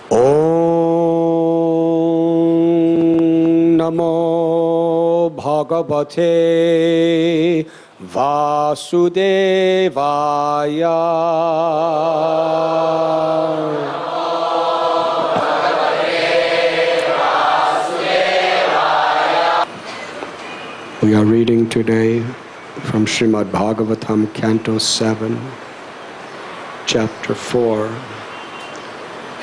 Om Namo Bhagavate Vasudevaya. We are reading today from Srimad Bhagavatam, Canto 7, Chapter 4,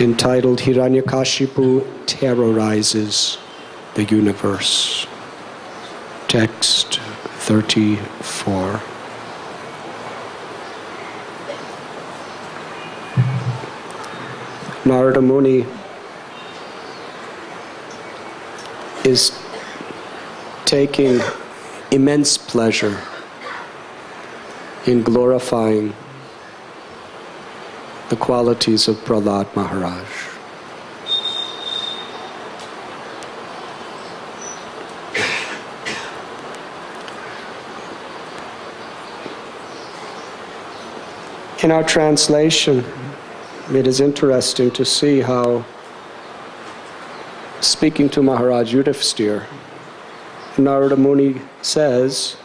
entitled Hiranyakashipu Terrorizes the Universe. Text 34. Narada Muni is taking immense pleasure in glorifying the qualities of Prahlad Maharaj. In our translation, it is interesting to see how, speaking to Maharaj Yudhishthira, Narada Muni says,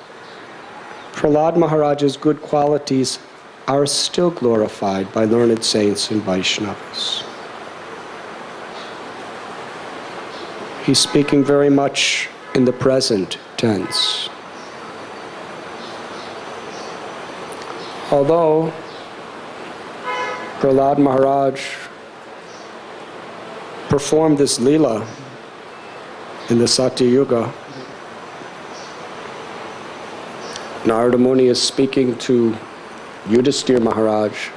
Prahlad Maharaj's good qualities are still glorified by learned saints and Vaishnavas. He's speaking very much in the present tense. Although Prahlad Maharaj performed this Leela in the Satya Yuga, Narada Muni is speaking to Yudhishthira Maharaj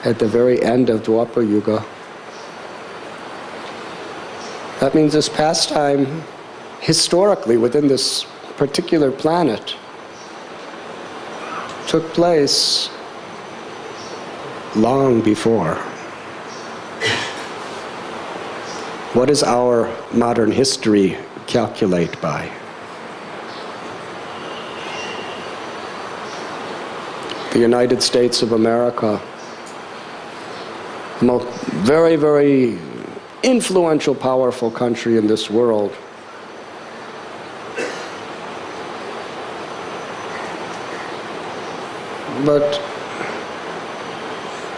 at the very end of Dwapara Yuga. That means this pastime, historically within this particular planet, took place long before. What does our modern history calculate by? The United States of America, a very, very influential, powerful country in this world, but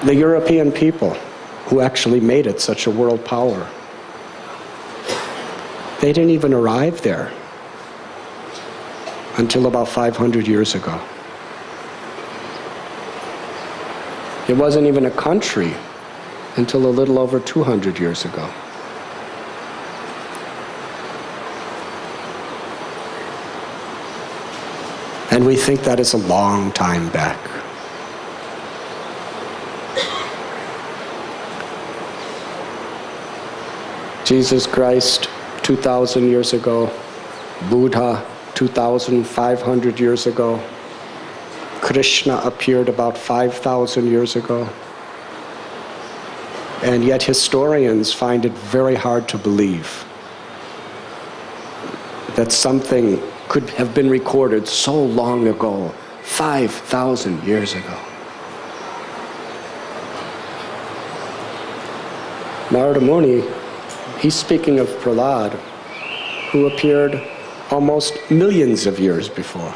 the European people who actually made it such a world power, they didn't even arrive there until about 500 years ago. It wasn't even a country until a little over 200 years ago. And we think that is a long time back. Jesus Christ, 2,000 years ago. Buddha, 2,500 years ago. Krishna appeared about 5,000 years ago. And yet historians find it very hard to believe that something could have been recorded so long ago, 5,000 years ago. Narada Muni, he's speaking of Prahlad, who appeared almost millions of years before,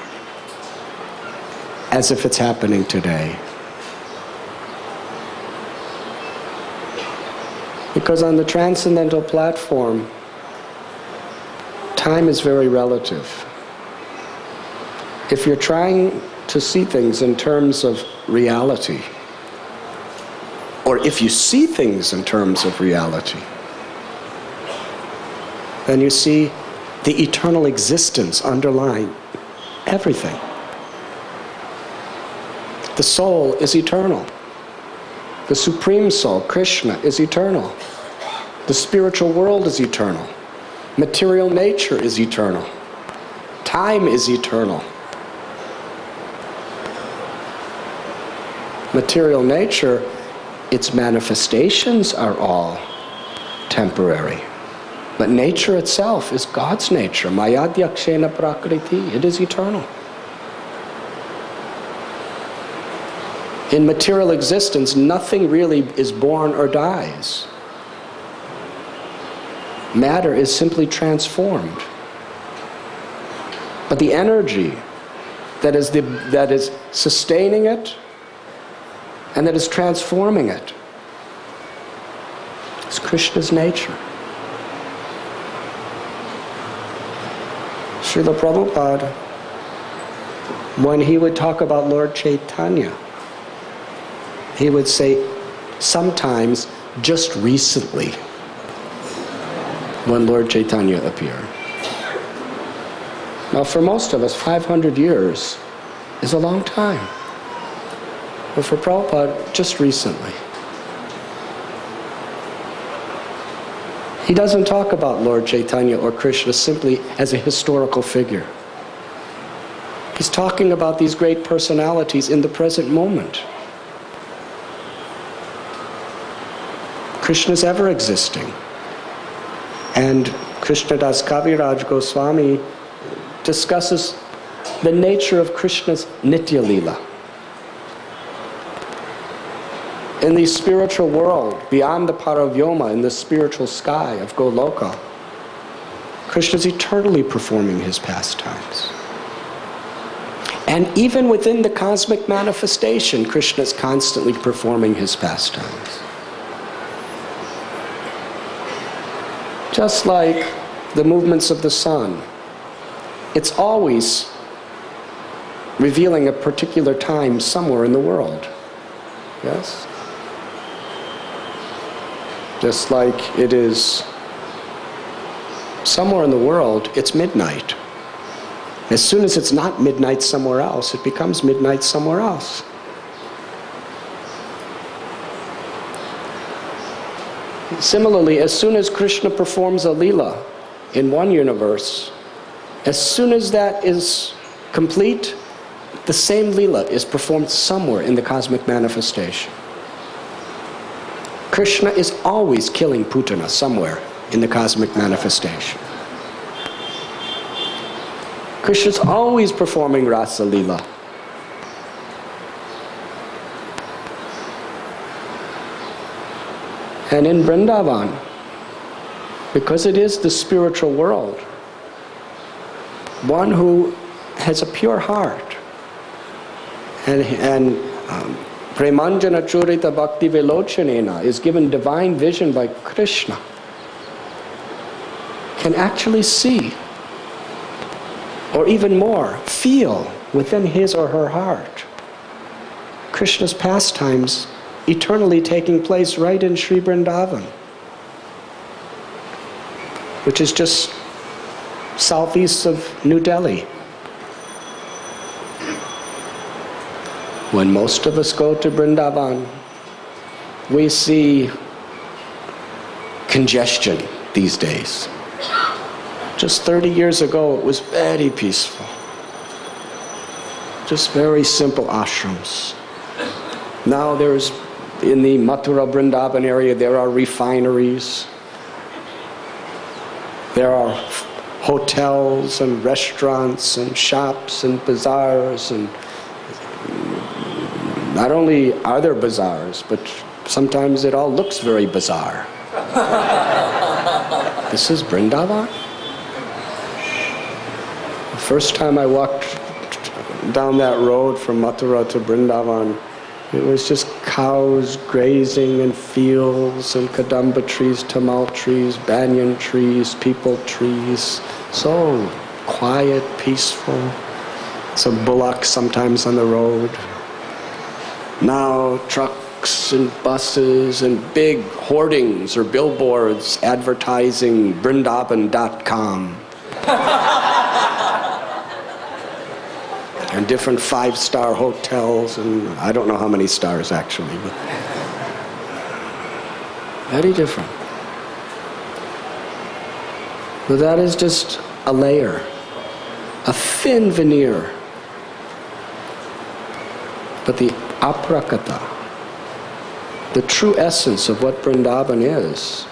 as if it's happening today. Because on the transcendental platform, time is very relative. If you're trying to see things in terms of reality, or if you see things in terms of reality, then you see the eternal existence underlying everything. The soul is eternal. The Supreme Soul, Krishna, is eternal. The spiritual world is eternal. Material nature is eternal. Time is eternal. Material nature, its manifestations are all temporary. But nature itself is God's nature. Mayadhyakshena prakriti. It is eternal. In material existence, nothing really is born or dies. Matter is simply transformed. But the energy that is sustaining it and that is transforming it is Krishna's nature. Srila Prabhupada, when he would talk about Lord Chaitanya, he would say, sometimes, just recently, when Lord Chaitanya appeared. Now, for most of us, 500 years is a long time. But for Prabhupada, just recently. He doesn't talk about Lord Chaitanya or Krishna simply as a historical figure. He's talking about these great personalities in the present moment. Krishna's ever existing. And Krishnadas Kaviraj Goswami discusses the nature of Krishna's Nitya Leela. In the spiritual world, beyond the Paravyoma, in the spiritual sky of Goloka, Krishna's eternally performing his pastimes. And even within the cosmic manifestation, Krishna's constantly performing his pastimes. Just like the movements of the sun, it's always revealing a particular time somewhere in the world. Yes? Just like it is somewhere in the world, it's midnight. As soon as it's not midnight somewhere else, it becomes midnight somewhere else. Similarly, as soon as Krishna performs a Leela in one universe, as soon as that is complete, the same Leela is performed somewhere in the cosmic manifestation. Krishna is always killing Putana somewhere in the cosmic manifestation. Krishna's always performing Rasa Leela. And in Vrindavan, because it is the spiritual world, one who has a pure heart and Premanjana Churita Bhakti Velochanena is given divine vision by Krishna, can actually see, or even more, feel within his or her heart Krishna's pastimes eternally taking place right in Sri Vrindavan, which is just southeast of New Delhi. When most of us go to Vrindavan, we see congestion these days. Just 30 years ago, it was very peaceful. Just very simple ashrams. Now there's, in the Mathura Vrindavan area, there are refineries. There are hotels and restaurants and shops and bazaars, and not only are there bazaars, but sometimes it all looks very bizarre. This is Vrindavan? The first time I walked down that road from Mathura to Vrindavan, it was just cows grazing in fields and kadamba trees, tamal trees, banyan trees, peepal trees. So quiet, peaceful. Some bullocks sometimes on the road. Now trucks and buses and big hoardings or billboards advertising Vrindavan.com. And different 5-star hotels, and I don't know how many stars actually, but very different. But that is just a layer, a thin veneer. But the aprakata, the true essence of what Vrindavan is,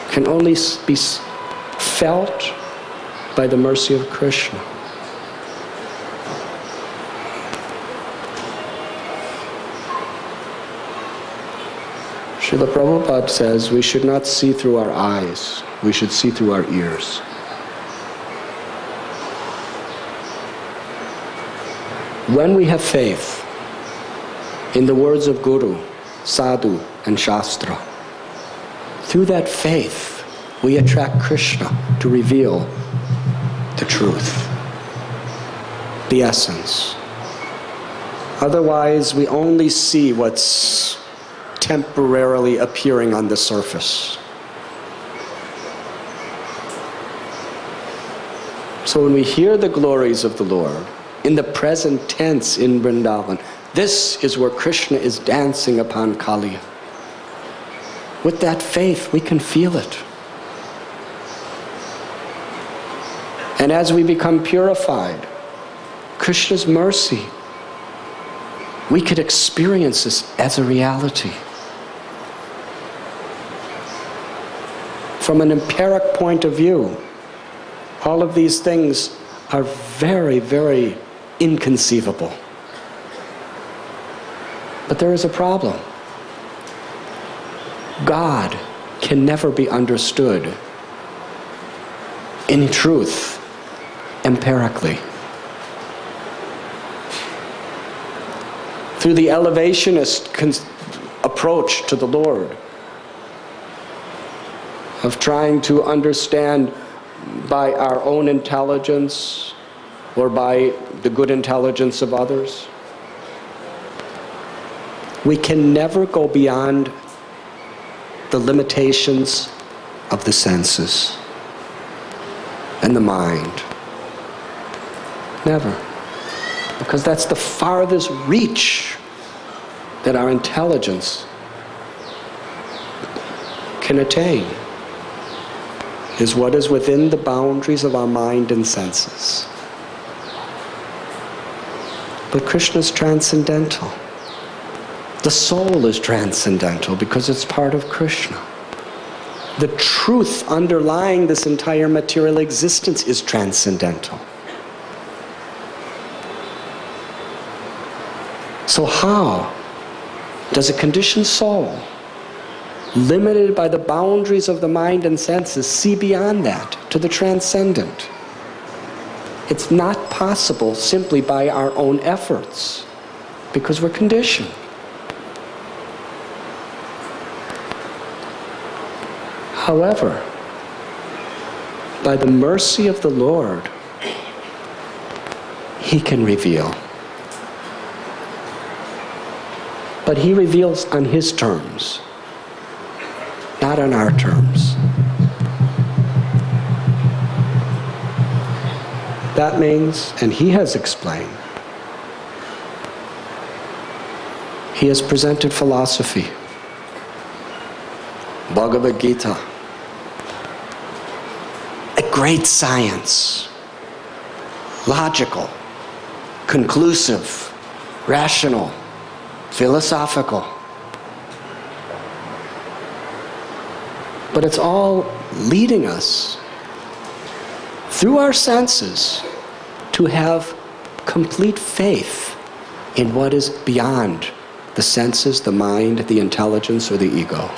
can only be felt by the mercy of Krishna. Srila Prabhupada says we should not see through our eyes, we should see through our ears. When we have faith in the words of Guru, Sadhu, and Shastra, through that faith we attract Krishna to reveal the truth, the essence. Otherwise, we only see what's temporarily appearing on the surface. So when we hear the glories of the Lord, in the present tense in Vrindavan, this is where Krishna is dancing upon Kali. With that faith, we can feel it. And as we become purified, Krishna's mercy, we could experience this as a reality. From an empiric point of view, all of these things are very, very inconceivable. But there is a problem. God can never be understood in truth empirically. Through the elevationist approach to the Lord, of trying to understand by our own intelligence or by the good intelligence of others, we can never go beyond the limitations of the senses and the mind. Never. Because that's the farthest reach that our intelligence can attain, is what is within the boundaries of our mind and senses. But Krishna is transcendental. The soul is transcendental because it's part of Krishna. The truth underlying this entire material existence is transcendental. So how does a conditioned soul, limited by the boundaries of the mind and senses, see beyond that to the transcendent? It's not possible simply by our own efforts, because we're conditioned. However, by the mercy of the Lord, He can reveal. But He reveals on His terms, not on our terms. That means, and He has explained, He has presented philosophy, Bhagavad Gita, a great science, logical, conclusive, rational, philosophical. But it's all leading us through our senses to have complete faith in what is beyond the senses, the mind, the intelligence, or the ego.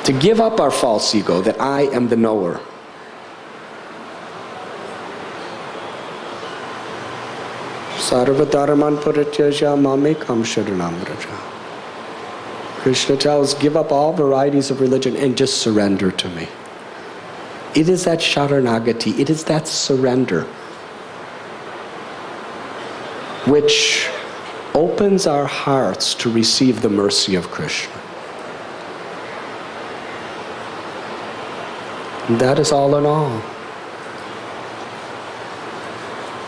To give up our false ego that I am the knower. Sarva dharman parityajya mamekam sharanam vraja. Krishna tells, give up all varieties of religion and just surrender to me. It is that sharanagati, it is that surrender which opens our hearts to receive the mercy of Krishna. And that is all in all.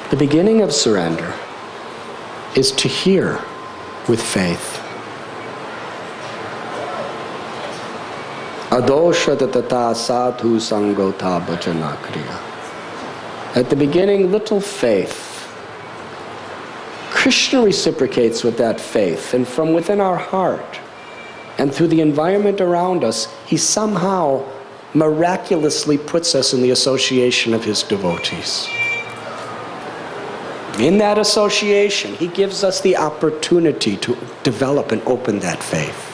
The beginning of surrender is to hear with faith. Adosha tata sadhu sangota bhajana kriya. At the beginning, little faith. Krishna reciprocates with that faith, and from within our heart and through the environment around us, He somehow miraculously puts us in the association of His devotees. In that association, he gives us the opportunity to develop and open that faith.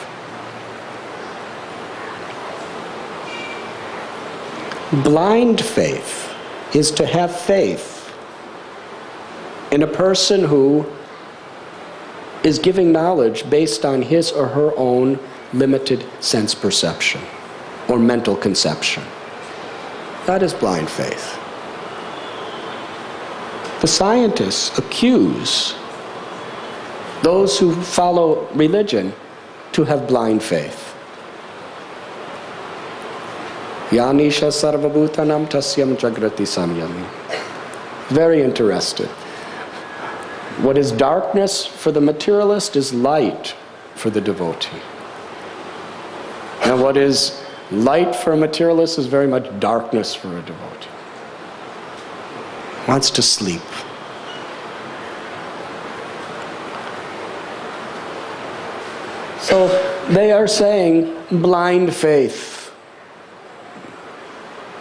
Blind faith is to have faith in a person who is giving knowledge based on his or her own limited sense perception or mental conception. That is blind faith. The scientists accuse those who follow religion to have blind faith. Yanisha sarvabhutanam tasyam jagrati samyami. Very interested. What is darkness for the materialist is light for the devotee. And what is light for a materialist is very much darkness for a devotee. Wants to sleep. So they are saying blind faith.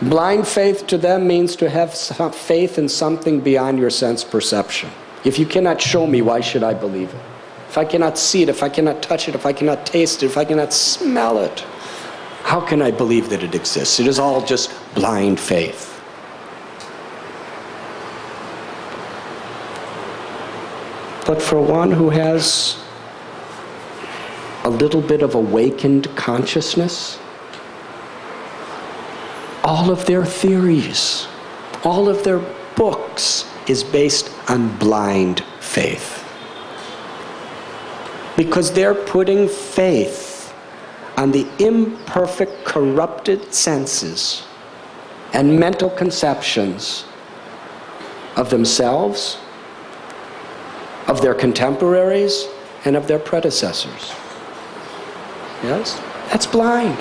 Blind faith to them means to have faith in something beyond your sense perception. If you cannot show me, why should I believe it? If I cannot see it, if I cannot touch it, if I cannot taste it, if I cannot smell it, how can I believe that it exists? It is all just blind faith. But for one who has a little bit of awakened consciousness, all of their theories, all of their books is based on blind faith. Because they're putting faith on the imperfect, corrupted senses and mental conceptions of themselves, of their contemporaries, and of their predecessors. Yes? That's blind.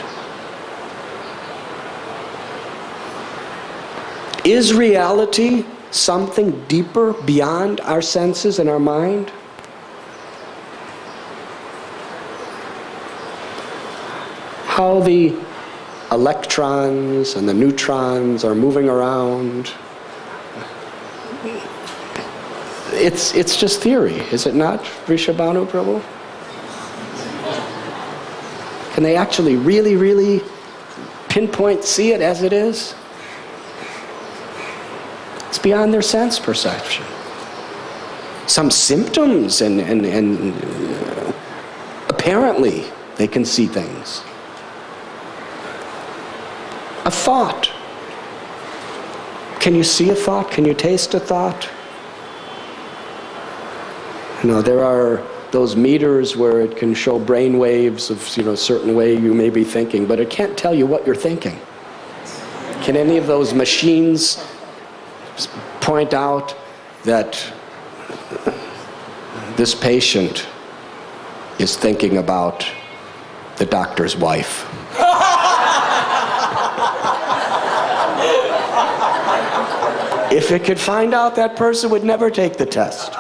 Is reality something deeper beyond our senses and our mind? How the electrons and the neutrons are moving around, it's just theory, is it not, Vrishabhanu Prabhu? Can they actually really pinpoint, see it as it is? It's beyond their sense perception. Some symptoms and apparently they can see things. A thought. Can you see a thought? Can you taste a thought? You know, there are those meters where it can show brain waves of, a certain way you may be thinking, but it can't tell you what you're thinking. Can any of those machines point out that this patient is thinking about the doctor's wife? If it could find out, that person would never take the test.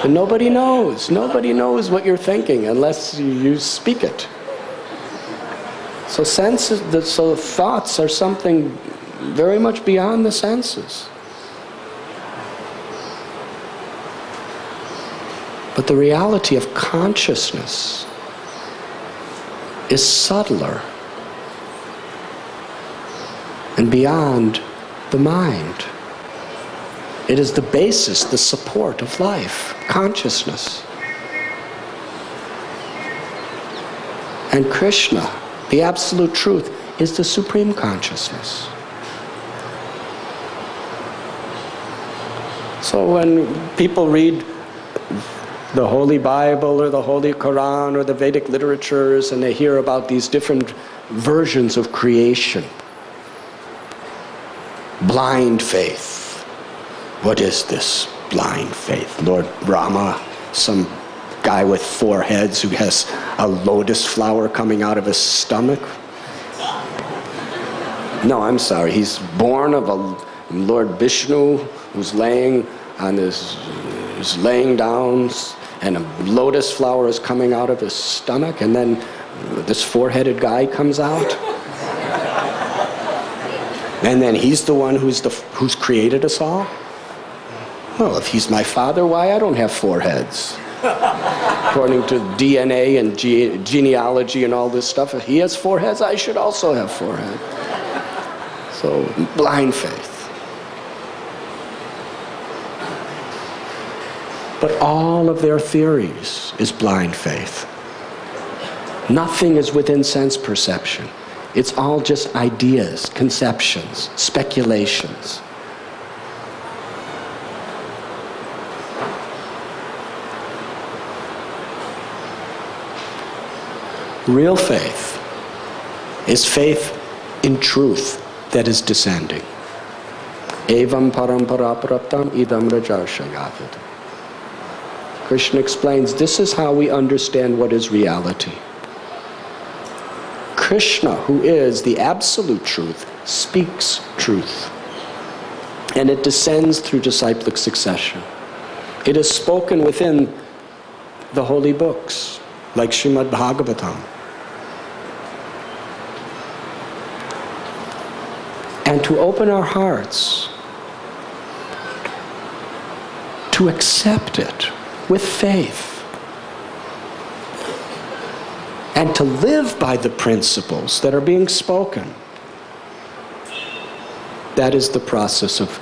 But nobody knows. Nobody knows what you're thinking unless you speak it. So so thoughts are something very much beyond the senses. But the reality of consciousness is subtler and beyond the mind. It is the basis, the support of life, consciousness. And Krishna, the absolute truth, is the supreme consciousness. So when people read the Holy Bible or the Holy Quran or the Vedic literatures and they hear about these different versions of creation, blind faith. What is this blind faith? Lord Brahma, some guy with 4 heads who has a lotus flower coming out of his stomach? No, I'm sorry. He's born of a Lord Vishnu who's laying down, and a lotus flower is coming out of his stomach, and then this 4-headed guy comes out. And then he's the one who's created us all? Well, if he's my father, why I don't have 4 heads? According to DNA and genealogy and all this stuff, if he has 4 heads, I should also have 4 heads. So, blind faith. But all of their theories is blind faith. Nothing is within sense perception. It's all just ideas, conceptions, speculations. Real faith is faith in truth that is descending. Evam parampara praptam idam rajarshayavad. Krishna explains, this is how we understand what is reality. Krishna, who is the absolute truth, speaks truth. And it descends through disciplic succession. It is spoken within the holy books, like Srimad Bhagavatam. And to open our hearts to accept it with faith. And to live by the principles that are being spoken. That is the process of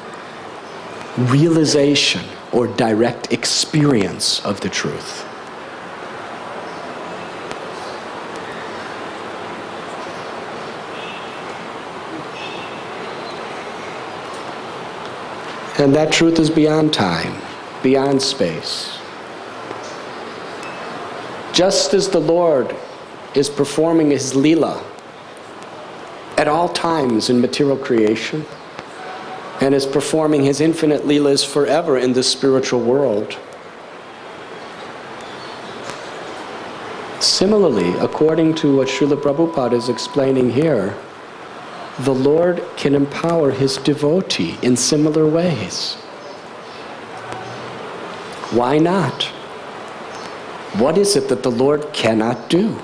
realization or direct experience of the truth. And that truth is beyond time, beyond space. Just as the Lord is performing his Leela at all times in material creation, and is performing his infinite Leelas forever in the spiritual world. Similarly, according to what Srila Prabhupada is explaining here, the Lord can empower his devotee in similar ways. Why not? What is it that the Lord cannot do?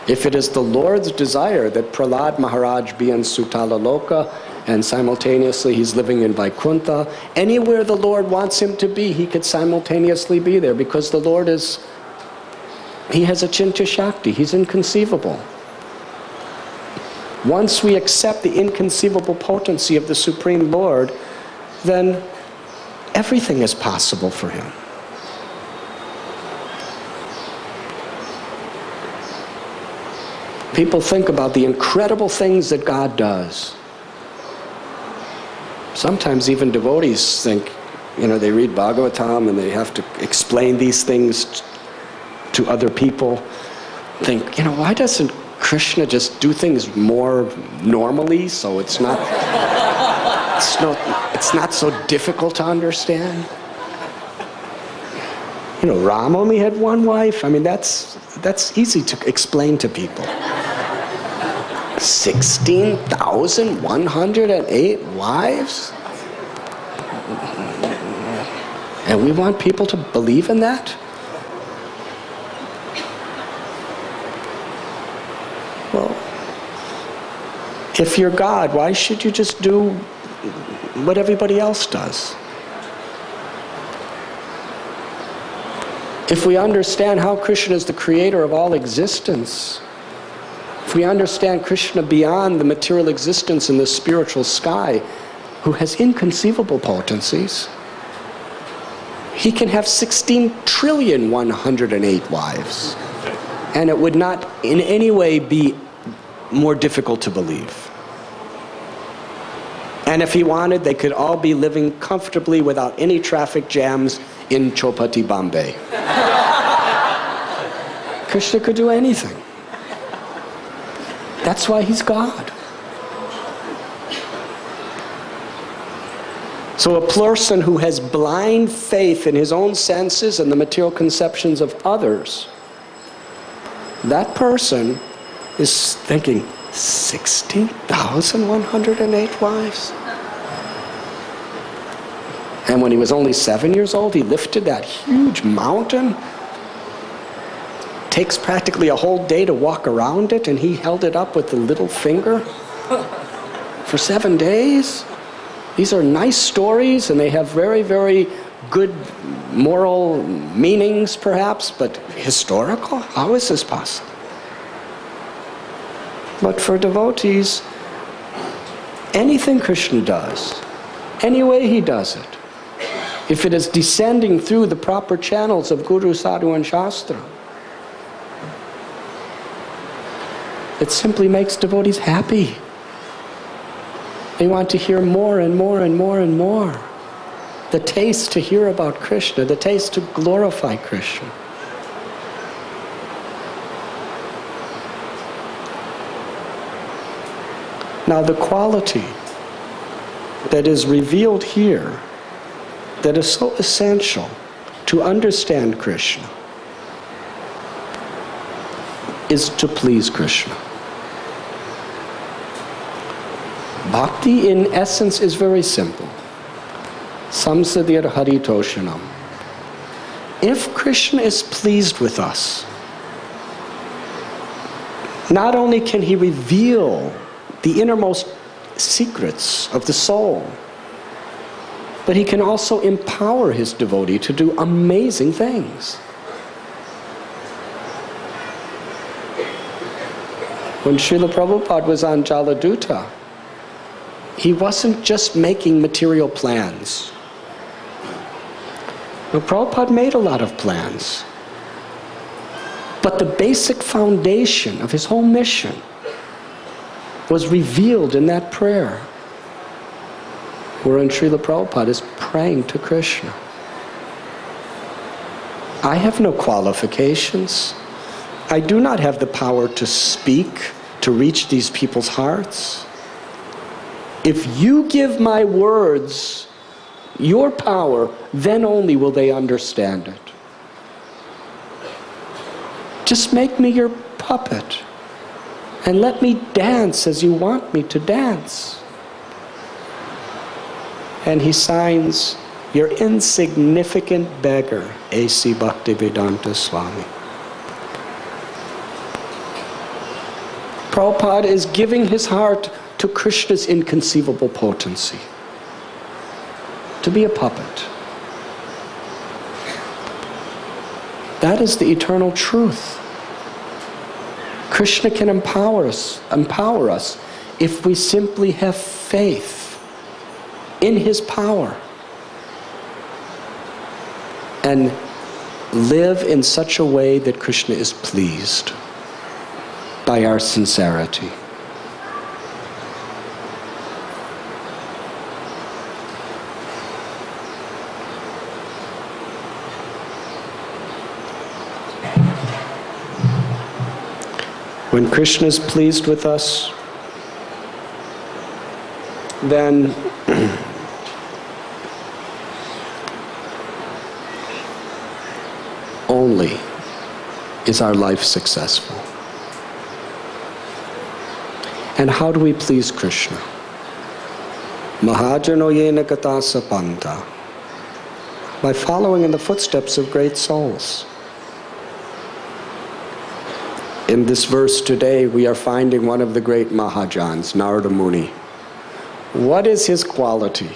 If it is the Lord's desire that Prahlad Maharaj be in Sutala Loka and simultaneously he's living in Vaikuntha, anywhere the Lord wants him to be, he could simultaneously be there, because the Lord he has a Achintya Shakti, he's inconceivable. Once we accept the inconceivable potency of the Supreme Lord, then everything is possible for him. People think about the incredible things that God does. Sometimes even devotees think, they read Bhagavatam and they have to explain these things to other people. Think, why doesn't Krishna just do things more normally so it's not so difficult to understand? Ram only had one wife. That's easy to explain to people. 16,108 wives? And we want people to believe in that? Well, if you're God, why should you just do what everybody else does? If we understand how Krishna is the creator of all existence, if we understand Krishna beyond the material existence in the spiritual sky, who has inconceivable potencies, he can have 16,108 wives. And it would not in any way be more difficult to believe. And if he wanted, they could all be living comfortably without any traffic jams in Chopati, Bombay. Krishna could do anything. That's why he's God. So a person who has blind faith in his own senses and the material conceptions of others, that person is thinking, 16,108 wives? And when he was only 7 years old, he lifted that huge mountain. Takes practically a whole day to walk around it, and he held it up with the little finger. For 7 days? These are nice stories and they have very, very good moral meanings perhaps, but historical? How is this possible? But for devotees, anything Krishna does, any way he does it, if it is descending through the proper channels of Guru, Sadhu and Shastra, it simply makes devotees happy. They want to hear more and more and more and more. The taste to hear about Krishna, the taste to glorify Krishna. Now the quality that is revealed here, that is so essential to understand Krishna, is to please Krishna. Bhakti in essence is very simple. Samsadir haritoshanam. If Krishna is pleased with us, not only can he reveal the innermost secrets of the soul, but he can also empower his devotee to do amazing things. When Srila Prabhupada was on Jaladuta, he wasn't just making material plans. Now, Prabhupada made a lot of plans, but the basic foundation of his whole mission was revealed in that prayer, wherein Srila Prabhupada is praying to Krishna. I have no qualifications. I do not have the power to speak, to reach these people's hearts. If you give my words your power, then only will they understand it. Just make me your puppet and let me dance as you want me to dance. And he signs, your insignificant beggar, A.C. Bhaktivedanta Swami. Prabhupada is giving his heart to Krishna's inconceivable potency. To be a puppet. That is the eternal truth. Krishna can empower us if we simply have faith in his power and live in such a way that Krishna is pleased by our sincerity. When Krishna is pleased with us, then only is our life successful. And how do we please Krishna? Mahajano yena gata sapanta. By following in the footsteps of great souls. In this verse today, we are finding one of the great Mahajans, Narada Muni. What is his quality?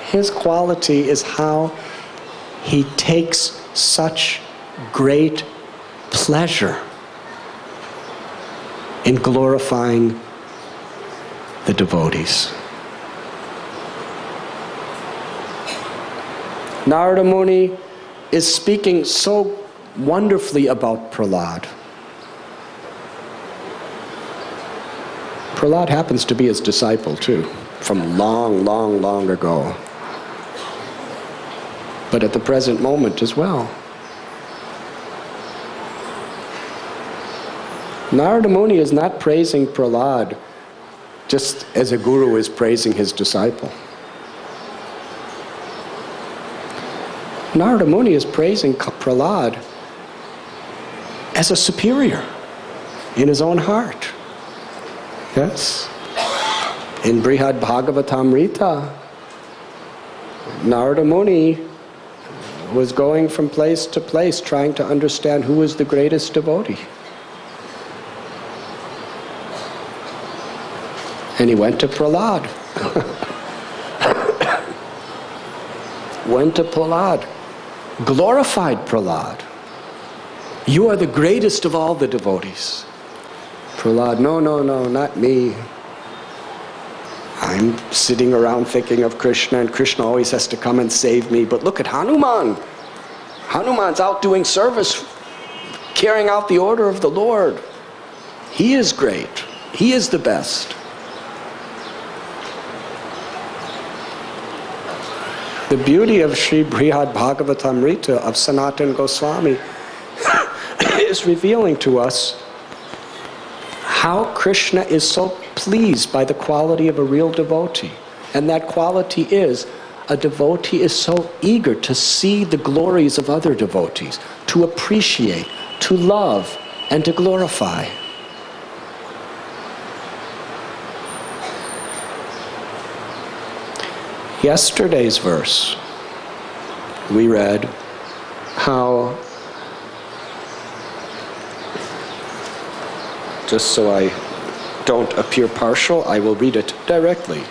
His quality is how he takes such great pleasure in glorifying the devotees. Narada Muni is speaking so wonderfully about Prahlad. Prahlad happens to be his disciple too, from long, long, long ago. But at the present moment as well. Narada Muni is not praising Prahlad just as a guru is praising his disciple. Narada Muni is praising Prahlad as a superior in his own heart. Yes? In Brihad Bhagavatamrita, Narada Muni was going from place to place trying to understand who was the greatest devotee. And he went to Prahlad. Went to Prahlad. Glorified Prahlad. You are the greatest of all the devotees. Prahlad, no, not me. I'm sitting around thinking of Krishna, and Krishna always has to come and save me. But look at Hanuman. Hanuman's out doing service, carrying out the order of the Lord. He is great. He is the best. The beauty of Sri Brihad Bhagavatamrita of Sanatana Goswami is revealing to us how Krishna is so pleased by the quality of a real devotee. And that quality is, a devotee is so eager to see the glories of other devotees, to appreciate, to love, and to glorify. Yesterday's verse, we read how, just so I don't appear partial, I will read it directly.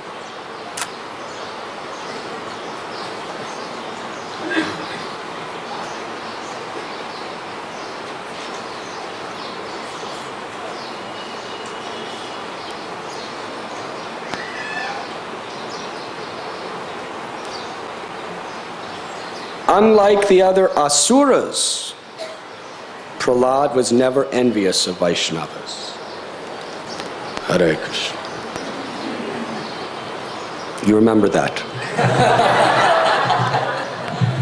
Unlike the other asuras, Prahlad was never envious of Vaishnavas. Hare Krishna. You remember that?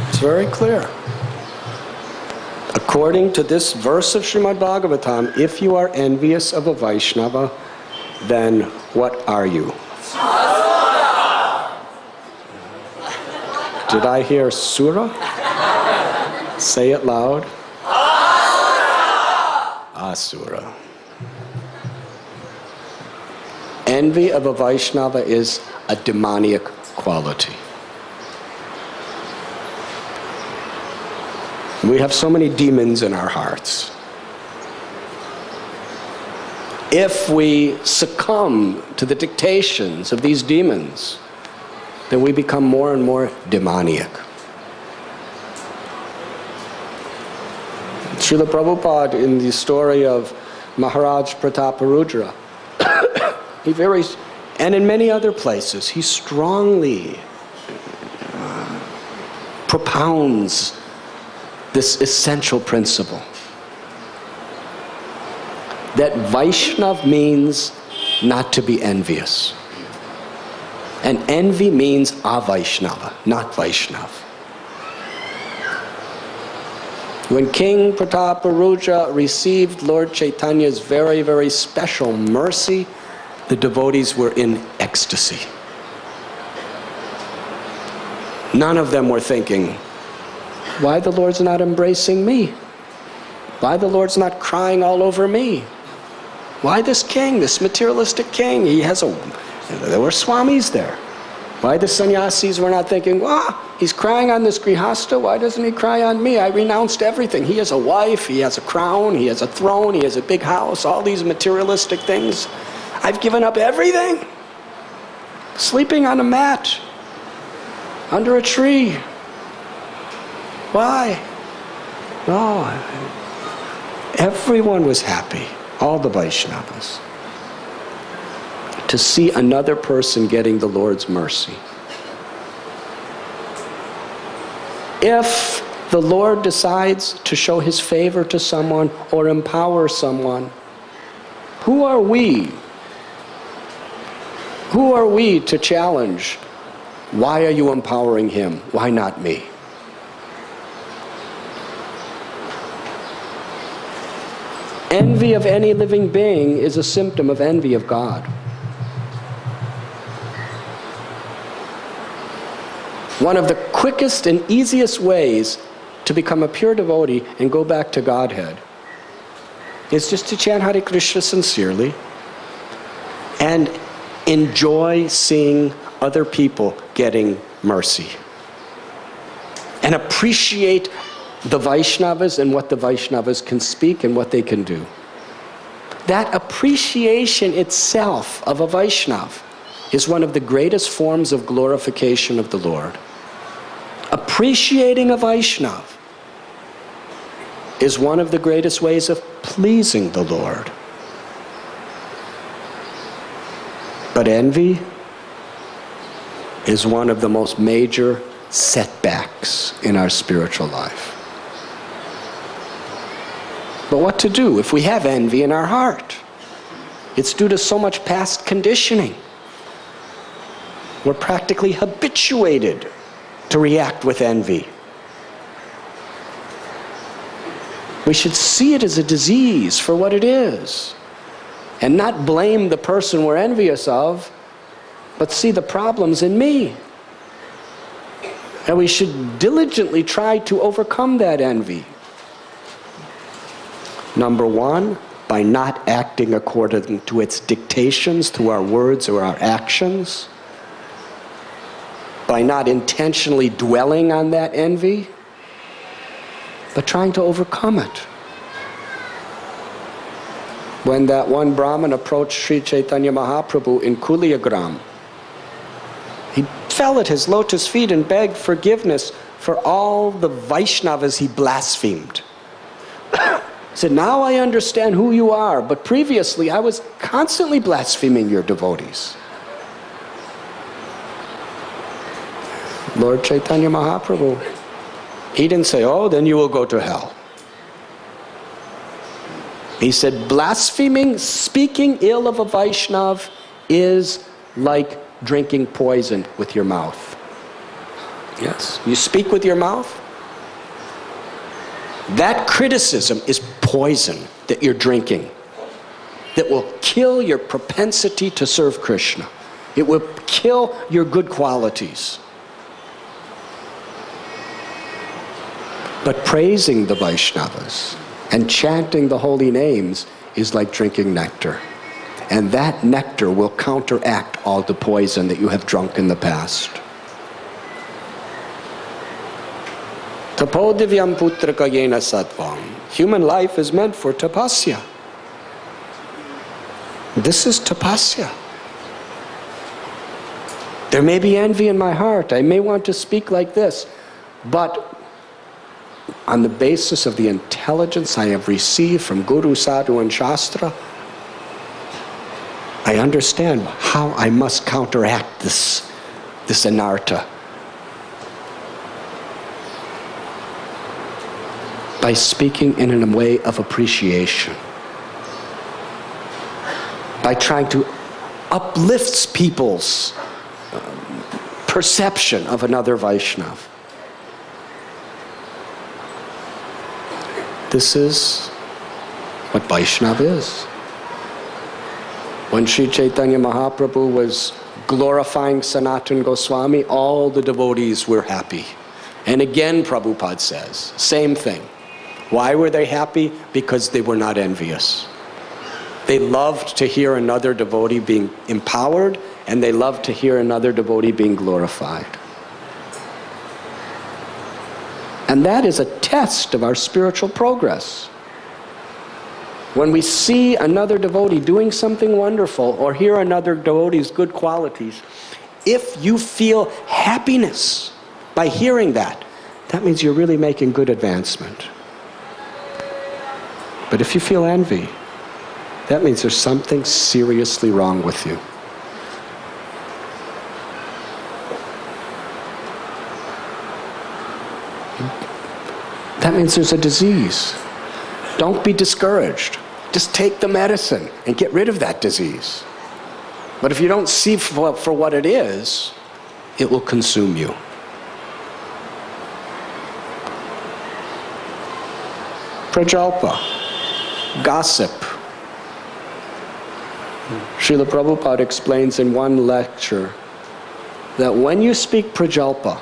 It's very clear. According to this verse of Srimad Bhagavatam, if you are envious of a Vaishnava, then what are you? Did I hear Sura? Say it loud. Asura. Envy of a Vaishnava is a demoniac quality. We have so many demons in our hearts. If we succumb to the dictations of these demons, then we become more and more demoniac. Srila Prabhupada, in the story of Maharaj Prataparudra, and in many other places, he strongly propounds this essential principle. That Vaishnav means not to be envious. And envy means avaishnava, not Vaishnav. When King Prataparudra received Lord Chaitanya's very, very special mercy, the devotees were in ecstasy. None of them were thinking, why the Lord's not embracing me? Why the Lord's not crying all over me? Why this king, this materialistic king? There were swamis there. Why the sannyasis were not thinking, he's crying on this grihasta, why doesn't he cry on me? I renounced everything. He has a wife, he has a crown, he has a throne, he has a big house, all these materialistic things. I've given up everything. Sleeping on a mat, under a tree. Why? No. Everyone was happy, all the Vaishnavas, to see another person getting the Lord's mercy. If the Lord decides to show his favor to someone or empower someone, who are we? Who are we to challenge? Why are you empowering him? Why not me? Envy of any living being is a symptom of envy of God. One of the quickest and easiest ways to become a pure devotee and go back to Godhead is just to chant Hare Krishna sincerely and enjoy seeing other people getting mercy. And appreciate the Vaishnavas and what the Vaishnavas can speak and what they can do. That appreciation itself of a Vaishnava is one of the greatest forms of glorification of the Lord. Appreciating a Vaishnava is one of the greatest ways of pleasing the Lord. But envy is one of the most major setbacks in our spiritual life. But what to do if we have envy in our heart? It's due to so much past conditioning. We're practically habituated to react with envy. We should see it as a disease for what it is, and not blame the person we're envious of, but see the problems in me. And we should diligently try to overcome that envy. Number one, by not acting according to its dictations through our words or our actions. By not intentionally dwelling on that envy, but trying to overcome it. When that one Brahmin approached Sri Chaitanya Mahaprabhu in Kuliagram, he fell at his lotus feet and begged forgiveness for all the Vaishnavas he blasphemed. He said, now I understand who you are, but previously I was constantly blaspheming your devotees. Lord Chaitanya Mahaprabhu, he didn't say, oh, then you will go to hell. He said, blaspheming, speaking ill of a Vaishnav is like drinking poison with your mouth. Yes, you speak with your mouth. That criticism is poison that you're drinking, that will kill your propensity to serve Krishna. It will kill your good qualities. But praising the Vaishnavas and chanting the holy names is like drinking nectar. And that nectar will counteract all the poison that you have drunk in the past. Tapodivyam putraka yena sattvam. Human life is meant for tapasya. This is tapasya. There may be envy in my heart. I may want to speak like this. But on the basis of the intelligence I have received from Guru, Sadhu, and Shastra, I understand how I must counteract this anartha. By speaking in a way of appreciation. By trying to uplift people's perception of another Vaishnava. This is what Vaishnava is. When Sri Chaitanya Mahaprabhu was glorifying Sanatana Goswami, all the devotees were happy. And again, Prabhupada says, same thing. Why were they happy? Because they were not envious. They loved to hear another devotee being empowered, and they loved to hear another devotee being glorified. And that is a test of our spiritual progress. When we see another devotee doing something wonderful or hear another devotee's good qualities, if you feel happiness by hearing that, that means you're really making good advancement. But if you feel envy, that means there's something seriously wrong with you. That means there's a disease. Don't be discouraged. Just take the medicine and get rid of that disease. But if you don't see for what it is, it will consume you. Prajalpa. Gossip. Srila Prabhupada explains in one lecture that when you speak prajalpa,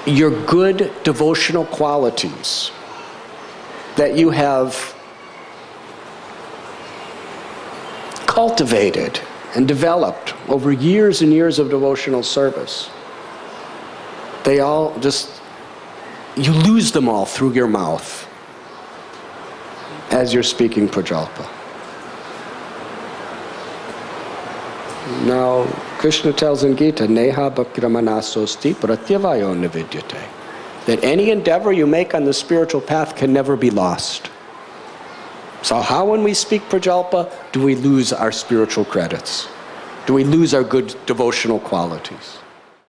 your good devotional qualities that you have cultivated and developed over years and years of devotional service, they all just, you lose them all through your mouth. as you're speaking prajalpa. Now, Krishna tells in Gita, Neha bhakramanasosti pratyavayo nividyate, that any endeavor you make on the spiritual path can never be lost. So how, when we speak prajalpa, do we lose our spiritual credits? Do we lose our good devotional qualities?